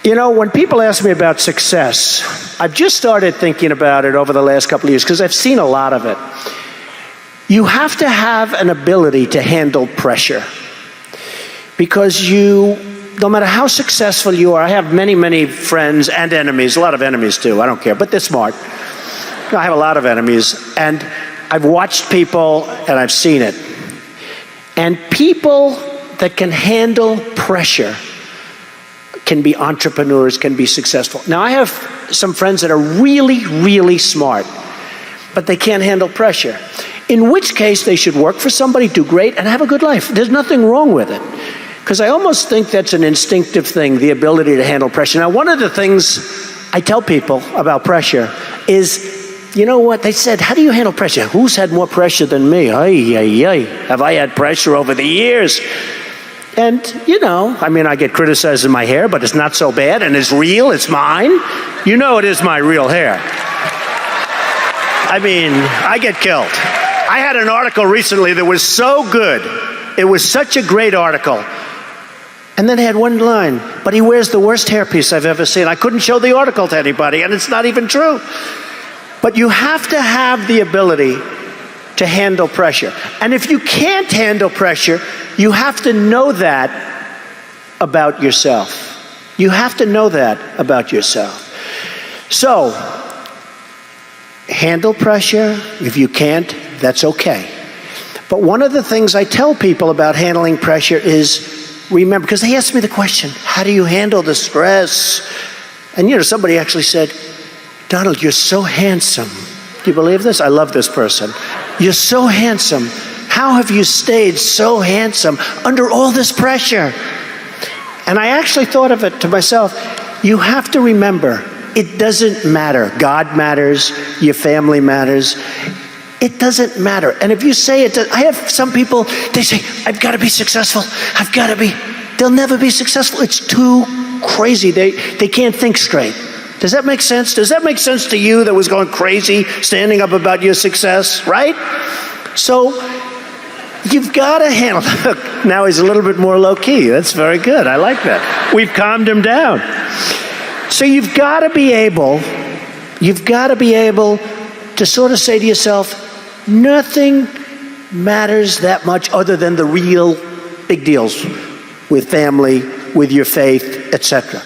You know, when people ask me about success, I've just started thinking about it over the last couple of years because I've seen a lot of it. You have to have an ability to handle pressure because no matter how successful you are, I have many, many friends and enemies, a lot of enemies too, I don't care, but they're smart. I have a lot of enemies, and I've watched people and I've seen it. And people that can handle pressure can be entrepreneurs, can be successful. Now, I have some friends that are really, really smart, but they can't handle pressure. In which case, they should work for somebody, do great, and have a good life. There's nothing wrong with it. Because I almost think that's an instinctive thing, the ability to handle pressure. Now, one of the things I tell people about pressure is, you know what? They said, how do you handle pressure? Who's had more pressure than me? Ay, ay, ay. Have I had pressure over the years? And, you know, I mean, I get criticized in my hair, but it's not so bad, and it's real, it's mine. You know it is my real hair. I mean, I get killed. I had an article recently that was so good. It was such a great article. And then it had one line, but he wears the worst hairpiece I've ever seen. I couldn't show the article to anybody, and it's not even true. But you have to have the ability to handle pressure. And if you can't handle pressure, you have to know that about yourself. You have to know that about yourself. So, handle pressure. If you can't, that's okay. But one of the things I tell people about handling pressure is, remember, because they asked me the question, how do you handle the stress? And you know, somebody actually said, Donald, you're so handsome. Do you believe this? I love this person. You're so handsome. How have you stayed so handsome under all this pressure? And I actually thought of it to myself. You have to remember, it doesn't matter. God matters. Your family matters. It doesn't matter. And if you say it, I have some people, they say, I've got to be successful. I've got to be. They'll never be successful. It's too crazy. They can't think straight. Does that make sense? Does that make sense to you that was going crazy, standing up about your success, right? So you've got to handle it. Now he's a little bit more low-key. That's very good. I like that. We've calmed him down. So you've got to be able to sort of say to yourself, nothing matters that much other than the real big deals with family, with your faith, etc.